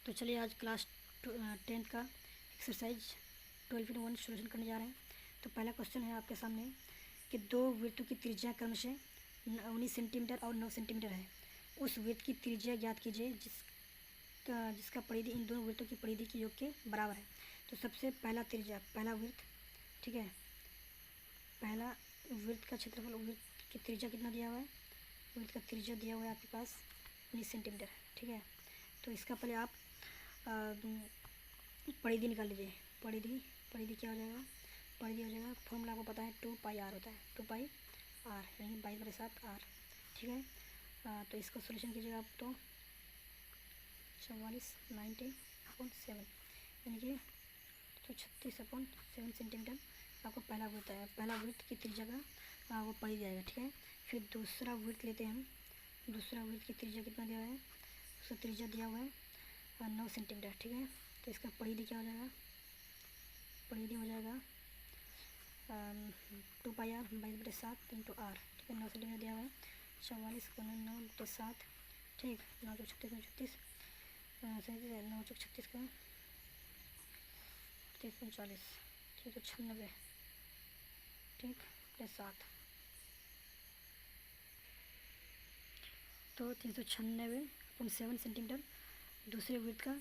तो चलिए आज क्लास 10th का एक्सरसाइज 12.1 सोल्यूशन करने जा रहे हैं। तो पहला क्वेश्चन है आपके सामने कि दो वृत्तों की त्रिज्या क्रमशः 19 सेंटीमीटर और 9 सेंटीमीटर है। उस वृत्त की त्रिज्या ज्ञात कीजिए जिसका परिधि इन दोनों वृत्तों की परिधि के योग के बराबर है। तो सबसे पहला वृत्त, ठीक है, पहला वृत्त का क्षेत्रफल, वृत्त की त्रिज्या कितना दिया हुआ है, वृत्त का त्रिज्या दिया हुआ है आपके पास 19 सेंटीमीटर, ठीक है। तो इसका पहले आप परिधि निकाल लीजिए। परिधि क्या हो जाएगा, परिधि हो जाएगा, फॉर्मूला आपको पता है 2πr होता है, 2πr यानी 22/7 r, ठीक है। तो इसका सोल्यूशन कीजिएगा आप तो 44 90/7 यानी कि तो 36/7 सेंटीमीटर आपको पहला वृत्त है, पहला वृत्त की त्रिज्या का वो परिधि आएगा, ठीक है। फिर दूसरा वृत्त लेते हैं हम। दूसरा वृत्त की त्रिज्या कितना दिया हुआ है, उसका त्रिज्या दिया हुआ है 9 सेंटीमीटर, ठीक है। तो इसका परिधि क्या हो जाएगा, परिधि हो जाएगा 2πr 22/7 × r, ठीक है। 9 सेंटीमीटर दिया हुआ है, 44 × 9/7, ठीक, 9 × 36 × 36 9 × 36 का 39 ठीक है, 96, ठीक, +7 तो 396/7 सेंटीमीटर दूसरे वृत्त का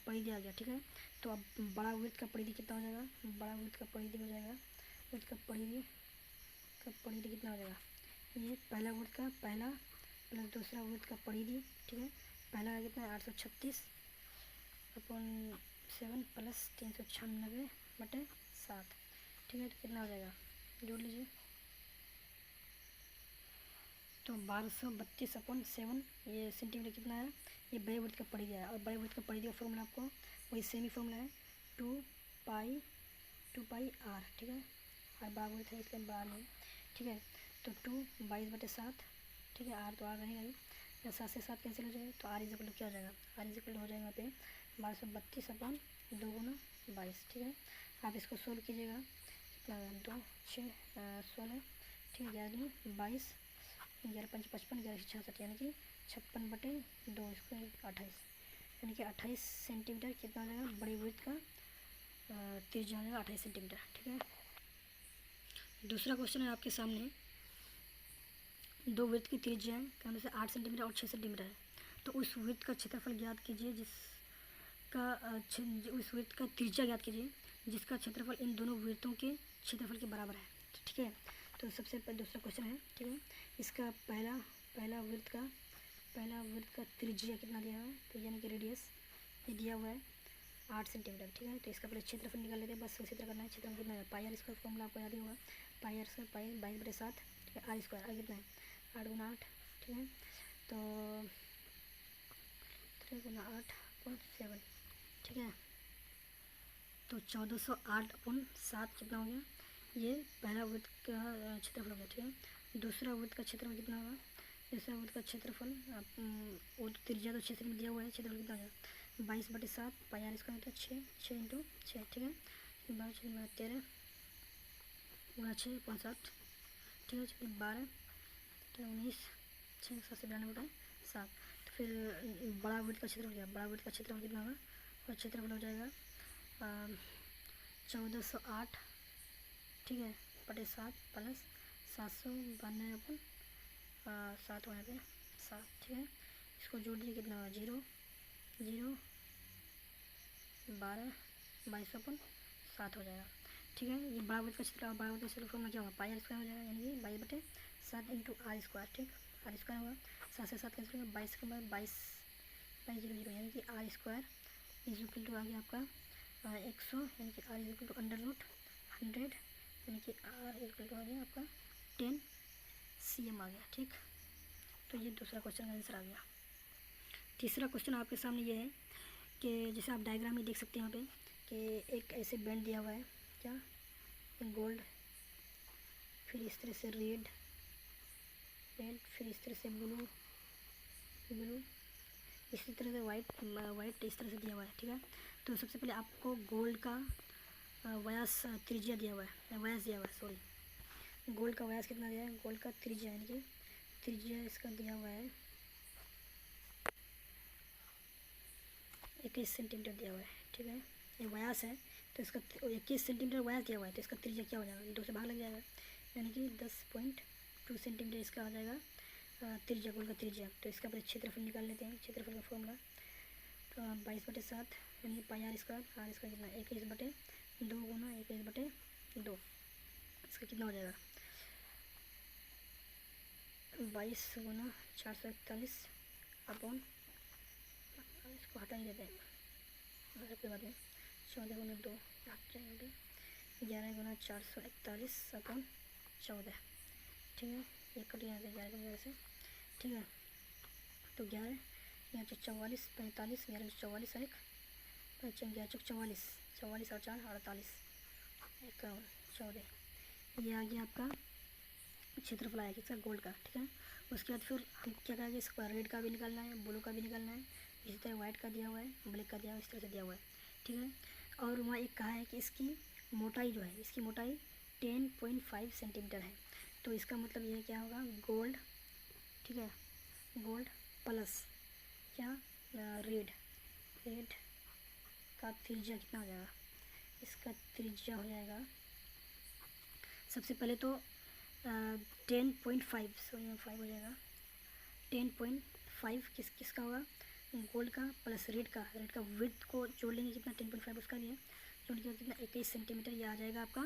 परिधि आ गया, ठीक है। तो अब बड़ा वृत्त का परिधि कितना हो जाएगा, बड़ा वृत्त का परिधि हो जाएगा, वृत्त का परिधि कितना हो जाएगा, ये पहला वृत्त का पहला प्लस दूसरा वृत्त का परिधि, ठीक है। पहला कितना है 836/7 प्लस 396/7, ठीक है। तो कितना हो जाएगा, जोड़ लीजिए, तो 1232/7 ये सेंटीमीटर कितना है, ये बड़े वृत्त का परिधि है। और बड़े वृत्त का परिधि का फॉर्मूला आपको वही सेमी फॉर्मूला है 2πr, ठीक है। और बड़ा वृत्त है इसलिए बड़ा नहीं, ठीक है। तो 2 22/7, ठीक है, r तो r रहेगा ही, 7 से 7 कैंसिल हो जाएगा, तो r इक्वल क्या हो जाएगा, r इक्वल हो जाएगा यहाँ पे 1232/2 × 22, ठीक है। आप इसको सोल्व कीजिएगा, 2 6 16, ठीक है, 11 22 11 5 55 11 66 यानी कि 56/2 इसको 28 यानी कि 28 सेंटीमीटर कितना हो जाएगा, बड़े वृत्त का त्रिज्या हो जाएगा 28 सेंटीमीटर, ठीक है। दूसरा क्वेश्चन है आपके सामने, दो वृत्त की त्रिज्या कहने से 8 सेंटीमीटर और 6 सेंटीमीटर है। तो उस वृत्त का क्षेत्रफल ज्ञात कीजिए उस वृत्त का त्रिज्या ज्ञात कीजिए जिसका क्षेत्रफल इन दोनों वृत्तों के क्षेत्रफल के बराबर है, ठीक है। तो सबसे पहले दूसरा क्वेश्चन है, ठीक है। इसका पहला वृत्त का त्रिज्या कितना दिया हुआ है, तो यानी कि रेडियस ये दिया हुआ है 8 सेंटीमीटर, ठीक है। तो इसका पहले क्षेत्रफल निकाल लेते हैं, बस उसी तरह करना है। क्षेत्रफल कितना है, πr इसका फॉर्मूला आपको याद ही होगा, πr² 22/7, ठीक है। r² कितना है 8 × 8, ठीक है। तो 3 × 8/7, ठीक है। तो 1408/7 कितना हो गया, ये पहला वृत्त का क्षेत्रफल हो गया, ठीक है। दूसरा वृत्त का क्षेत्रफल कितना होगा, दूसरा वृत्त का क्षेत्रफल वो तो त्रिज्या तो 6 सेंटीमीटर दिया हुआ है, क्षेत्रफल कितना होगा 22/7 πr इसका होता है 6 × 6, ठीक है। 12 6 13 × 6 65, ठीक है, 12 19 6 7 से 92/7। तो फिर बड़ा वृत्त का क्षेत्रफल क्या, बड़ा वृत्त का क्षेत्रफल कितना होगा, और क्षेत्रफल हो जाएगा 1408, ठीक है, /7 प्लस 792/7 होने पे 7, ठीक है। इसको जोड़ दीजिए, कितना होगा 0 0 12 22/7 हो जाएगा, ठीक है। ये बड़ा वृत्त का क्षेत्र और बड़ा वृत्त का क्षेत्रफल में क्या होगा, πr² हो जाएगा यानी कि 22/7 × r², ठीक, r² होगा, 7 से 7 कैंसिल होगा, 22 के बाद 22 0 0 यानी कि r² = आ गया आपका 100 यानी कि r = √100 यानी कि r = आ गया आपका 10 cm आ गया, ठीक। तो ये दूसरा क्वेश्चन का आंसर आ गया। तीसरा क्वेश्चन आपके सामने ये है कि जैसे आप डायग्राम में देख सकते हैं यहाँ पे कि एक ऐसे बैंड दिया हुआ है, क्या, गोल्ड, फिर इस तरह से रेड, फिर इस तरह से ब्लू, इसी तरह से वाइट इस तरह से दिया हुआ है, ठीक है। तो सबसे पहले आपको गोल्ड का व्यास त्रिज्या दिया हुआ है, गोल्ड का व्यास कितना दिया है, गोल्ड का त्रिज्या यानी कि त्रिज्या इसका दिया हुआ है 21 सेंटीमीटर दिया हुआ है, ठीक है। ये व्यास है तो इसका 21 सेंटीमीटर व्यास दिया हुआ है, तो इसका त्रिज्या क्या हो जाएगा, 2 से भाग लग जाएगा, यानी कि 10.2 सेंटीमीटर इसका हो जाएगा त्रिज्या, गोल का त्रिज्या। तो इसका पहले क्षेत्रफल निकाल लेते हैं, क्षेत्रफल का फॉर्मूला तो 22/7 यानी पाई आर स्क्वायर कितना 21/2 गुना 21/2, इसका कितना हो जाएगा 22 गुना 441 अपॉन, इसको हटा ही देते हैं, कोई बात नहीं, 14 गुना 2 हट जाएंगे, 11 गुना 441 अपॉन 14, ठीक है। ये कट जाते हैं 11 गुना से, ठीक है। तो 11 यहाँ 44 45 11 44 और 1 11 44 44 और 4 48 51 14, ये आ गया आपका क्षेत्रफल आएगा इसका गोल्ड का, ठीक है। उसके बाद फिर हम क्या करेंगे, इसका रेड का भी निकालना है, ब्लू का भी निकालना है, इसी तरह वाइट का दिया हुआ है, ब्लैक का दिया हुआ है, इस तरह से दिया हुआ है, ठीक है। और वहाँ एक कहा है कि इसकी मोटाई जो है, इसकी मोटाई 10.5 सेंटीमीटर है, तो इसका मतलब ये क्या होगा, गोल्ड, ठीक है, गोल्ड प्लस क्या रेड का त्रिज्या कितना हो जाएगा, इसका त्रिज्या हो जाएगा सबसे पहले तो 10.5 सॉरी 5 हो जाएगा, 10.5 किसका होगा, गोल्ड का प्लस रेड का विड्थ को जोड़ लेंगे कितना 10.5 उसका भी है, जोड़ के कितना 21 सेंटीमीटर ये आ जाएगा आपका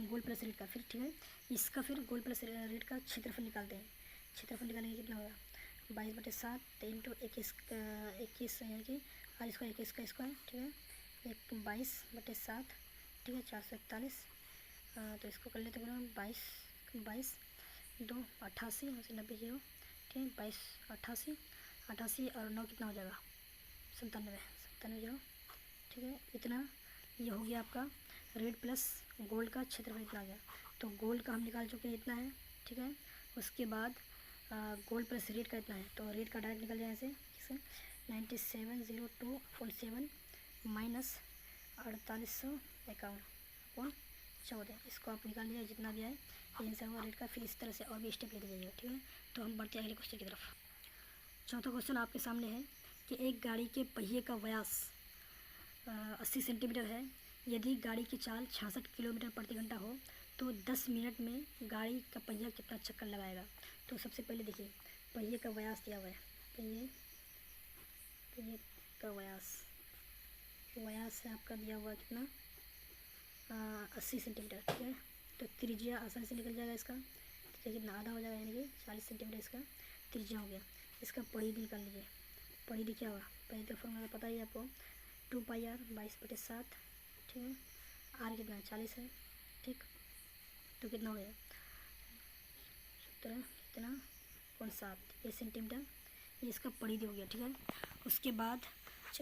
गोल्ड प्लस रेड का। फिर ठीक है, इसका फिर गोल्ड प्लस रेड का क्षेत्रफल निकालते हैं, क्षेत्रफल निकालेंगे कितना होगा 22/7 इंटू 21 यानी कि आर स्क्वायर 21 का स्क्वायर, ठीक है, 22/7, ठीक है, 441, तो इसको कर लेते हैं 22 2 88 और 90 0, ठीक है, 22 88 और 9 कितना हो जाएगा 97 0, ठीक है। इतना ये हो गया आपका रेड प्लस गोल्ड का क्षेत्रफल इतना आ गया। तो गोल्ड का हम निकाल चुके हैं इतना है, ठीक है। उसके बाद गोल्ड प्लस रेड का इतना है, तो रेड का डायरेक्ट निकल जाए ऐसे किसे 9702.7 माइनस 4851/14, इसको आप निकाल लीजिए जितना भी है ये आंसर होगा रेड का। फिर इस तरह से और भी स्टेप लेते जाइएगा, ठीक है। तो हम बढ़ते हैं अगले क्वेश्चन की तरफ। चौथा क्वेश्चन आपके सामने है कि एक गाड़ी के पहिए का व्यास 80 सेंटीमीटर है, यदि गाड़ी की चाल 66 किलोमीटर प्रति घंटा हो तो 10 मिनट में गाड़ी का पहिया कितना चक्कर लगाएगा। तो सबसे पहले देखिए पहिए का व्यास दिया हुआ है, पहिए का व्यास है आपका दिया हुआ कितना 80 सेंटीमीटर, ठीक है। तो त्रिज्या आसानी से निकल जाएगा, इसका त्रिज्या कितना आधा हो जाएगा यानी कि 40 सेंटीमीटर इसका त्रिज्या हो गया। इसका परिधि निकाल लीजिए, परिधि क्या होगा, परिधि का फॉर्मूला पता ही है आपको 2πr 22/7, ठीक है। आर कितना है 40 है, ठीक, तो कितना हो गया 17 ये सेंटीमीटर, ये इसका परिधि हो गया, ठीक है। उसके बाद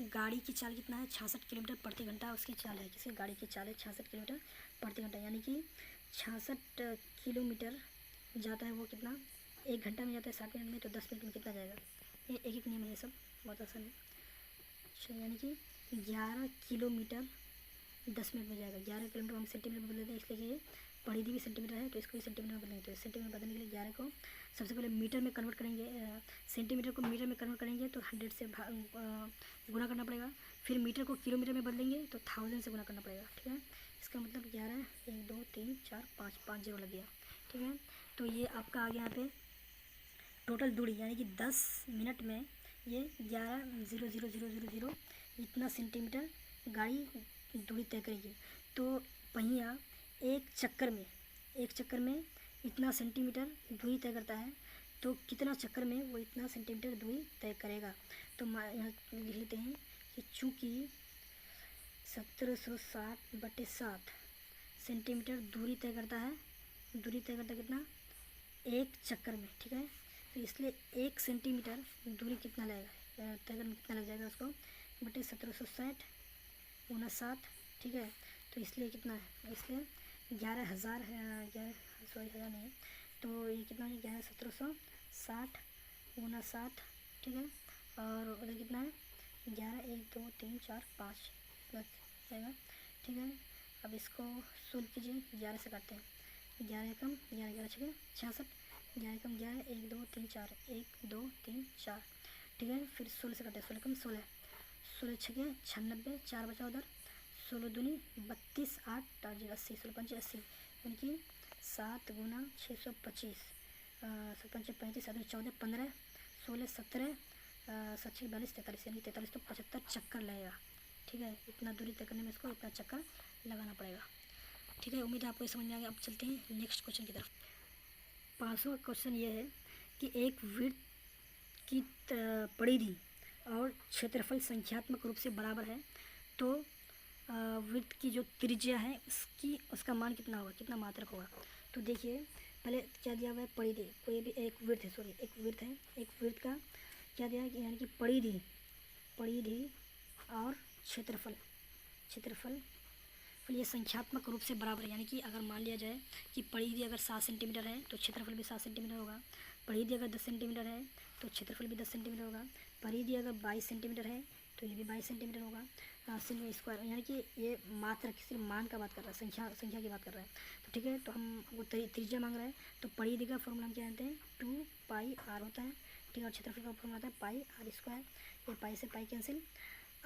गाड़ी की चाल कितना है 66 किलोमीटर प्रति घंटा उसकी चाल है, किसी गाड़ी की चाल है 66 किलोमीटर प्रति घंटा, यानी कि 66 किलोमीटर जाता है वो कितना 1 घंटा में जाता है 60 मिनट में, तो 10 मिनट में कितना जाएगा, ये एक नियम है, सब बहुत आसान है। अच्छा यानी कि 11 किलोमीटर 10 मिनट में जाएगा, 11 किलोमीटर हम सेंटीमीटर में बदल देते हैं, इसलिए ये परिधि भी सेंटीमीटर है तो इसको भी सेंटीमीटर में बदलेंगे। तो सेंटीमीटर बदलने के लिए 11 को सबसे पहले मीटर में कन्वर्ट करेंगे, सेंटीमीटर को मीटर में कन्वर्ट करेंगे तो 100 से गुना करना पड़ेगा, फिर मीटर को किलोमीटर में बदलेंगे तो 1000 से गुना करना पड़ेगा, ठीक है। इसका मतलब 11 1 2 3 4 5 0 लग गया, ठीक है। तो ये आपका आ गया यहाँ पे टोटल दूरी, यानी कि 10 मिनट में ये 11,000,000 इतना सेंटीमीटर गाड़ी दूरी तय करेगी। तो पहिया एक चक्कर में इतना सेंटीमीटर दूरी तय करता है, तो कितना चक्कर में वो इतना सेंटीमीटर दूरी तय करेगा। तो यहाँ लिख लेते हैं कि चूँकि 1760/7 सेंटीमीटर दूरी तय करता कितना एक चक्कर में, ठीक है। तो इसलिए 1 सेंटीमीटर दूरी कितना लगेगा तय करने में कितना लग जाएगा उसको बटे 1760 गुना 7, ठीक है। तो इसलिए कितना है, इसलिए 11,000 है, 11,000 नहीं है, तो ये कितना है 11,1760 गुना 7, ठीक है। और उधर कितना है 11 1 2 3 4 5 लग जाएगा, ठीक है। अब इसको सोल्व कीजिए, 11 से काटते हैं, 11 कम 11 11 छः 66, 11 कम 11 1 2 3 4 1 2 3 4, ठीक है। फिर 16 से काटते हैं, 16 कम 16 16 छके 96, 4 बचा उधर, 16 दूनी 32, 8 और 80, 16 पंचे 80, यानी कि 7 गुना 625, 7 पंचे 35, 7 14, 15, 16 17, 7 6 42, 43, यानी 43 तो 75 चक्कर लगेगा। ठीक है, इतना दूरी तय करने में इसको इतना चक्कर लगाना पड़ेगा। ठीक है, उम्मीद है आपको समझ में आ गया। अब चलते हैं नेक्स्ट क्वेश्चन की तरफ। 5वां क्वेश्चन ये है कि एक वृत्त की परिधि और क्षेत्रफल संख्यात्मक रूप से बराबर है, तो वृत्त की जो त्रिज्या है उसका मान कितना होगा, कितना मात्रक होगा। तो देखिए पहले क्या दिया हुआ है, परिधि, कोई भी एक वृत्त है, सॉरी एक वृत्त है, एक वृत्त का क्या दिया है, यानी कि परिधि और क्षेत्रफल फिर ये संख्यात्मक रूप से बराबर है, यानी कि अगर मान लिया जाए कि परिधि अगर 7 सेंटीमीटर है तो क्षेत्रफल भी 7 सेंटीमीटर होगा, परिधि अगर 10 सेंटीमीटर है तो क्षेत्रफल भी 10 सेंटीमीटर होगा, परिधि अगर 22 सेंटीमीटर है तो ये भी 22 सेंटीमीटर होगा। सिर्फ स्क्वायर, यानी कि ये मात्रक सिर्फ मान का बात कर रहा है, संख्या की बात कर रहा है। तो ठीक है, तो हम वो त्रिज्या मांग रहे हैं, तो परिधि का फॉर्मूला हम क्या जानते हैं, 2πr होता है। ठीक है, और क्षेत्रफल का फॉर्मूला आता है πr²। ये पाई से पाई कैंसिल,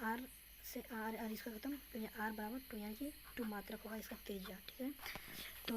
आर से आर इसका खत्म, तो ये r बराबर 2, यानी कि 2 मात्रक होगा इसका त्रिज्या। ठीक है, तो